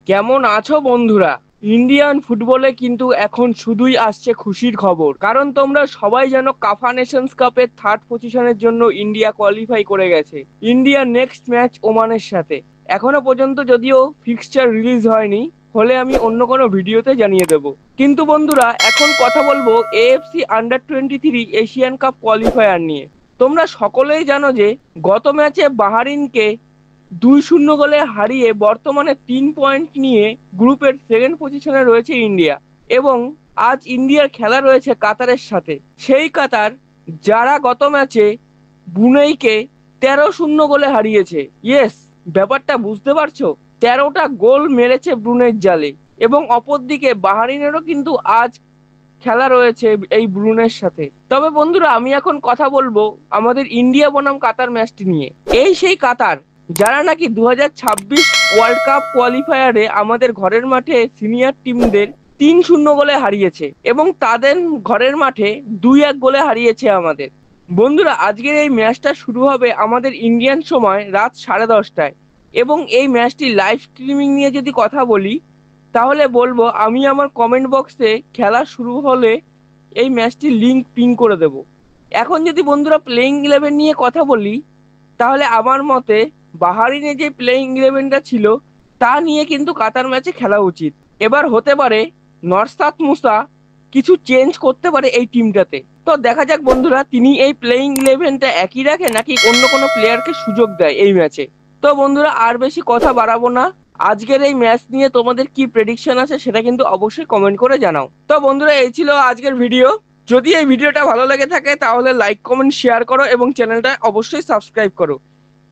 কেমন আছো বন্ধুরা? ইন্ডিয়ান ফুটবলে কিন্তু এখন শুধুই আসছে খুশির খবর, কারণ তোমরা সবাই জানো কাফা নেশনস কাপের থার্ড পজিশনের জন্য ইন্ডিয়া কোয়ালিফাই করে গেছে। ইন্ডিয়ার নেক্সট ম্যাচ ওমানের সাথে। এখনো পর্যন্ত যদিও ফিক্সচার রিলিজ হয়নি, হলে আমি অন্য কোনো ভিডিওতে জানিয়ে দেব। কিন্তু বন্ধুরা, এখন কথা বলবো AFC under 23 Asian cup qualifier নিয়ে। তোমরা সকলেই জানো যে গত ম্যাচে বাহারিনকে 2-0 গোলে হারিয়ে বর্তমানে 3 পয়েন্ট নিয়ে গ্রুপের সেকেন্ড পজিশনে রয়েছে ইন্ডিয়া। এবং আজ ইন্ডিয়ার খেলা রয়েছে কাতারের সাথে। সেই কাতার যারা গত ম্যাচে ব্রুনেইকে 13-0 গোলে হারিয়েছে। ইয়েস, ব্যাপারটা বুঝতে পারছো? 13টা গোল মেরেছে ব্রুনেইর জালে। এবং অপরদিকে বাহারিনেরও কিন্তু আজ খেলা রয়েছে এই ব্রুনের সাথে। তবে বন্ধুরা, আমি এখন কথা বলবো আমাদের ইন্ডিয়া বনাম কাতার ম্যাচটি নিয়ে। এই সেই কাতার যারা নাকি 2026 ওয়ার্ল্ড কাপ কোয়ালিফায়ারে আমাদের ঘরের মাঠে সিনিয়র টিমদের 3-0 গোলে হারিয়েছে এবং তাদের ঘরের মাঠে 2-1 গোলে হারিয়েছে আমাদের। বন্ধুরা, আজকের এই ম্যাচটা শুরু হবে আমাদের ইন্ডিয়ান সময় রাত 10:30টায়। এবং এই ম্যাচটি লাইভ স্ট্রিমিং নিয়ে যদি কথা বলি, তাহলে বলবো আমি আমার কমেন্ট বক্সে খেলা শুরু হলে এই ম্যাচটির লিঙ্ক পিন করে দেব। এখন যদি বন্ধুরা প্লেইং 11 নিয়ে কথা বলি, তাহলে আমার মতে বাহারিনে যে প্লেইং 11টা ছিল তা নিয়ে কিন্তু কাতার ম্যাচে খেলা উচিত। এবার হতে পারে নরসাত মুসা কিছু চেঞ্জ করতে পারে এই টিমটাতে। তো দেখা যাক বন্ধুরা, তিনি এই প্লেইং 11টা একই রাখে নাকি অন্য কোনো প্লেয়ারকে সুযোগ দেয় এই ম্যাচে। তো বন্ধুরা, আর বেশি কথা বাড়াবো না। আজকের এই ম্যাচ নিয়ে তোমাদের কি প্রেডিকশন আছে সেটা কিন্তু অবশ্যই কমেন্ট করে জানাও। তো বন্ধুরা, এই ছিল আজকের ভিডিও। যদি এই ভিডিওটা ভালো লেগে থাকে তাহলে লাইক কমেন্ট শেয়ার করো এবং চ্যানেলটা অবশ্যই সাবস্ক্রাইব করো।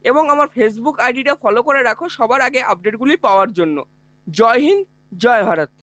এবং আমার ফেসবুক আইডিটা ফলো করে রাখো সবার আগে আপডেটগুলি পাওয়ার জন্য। জয় হিন্দ, জয় ভারত।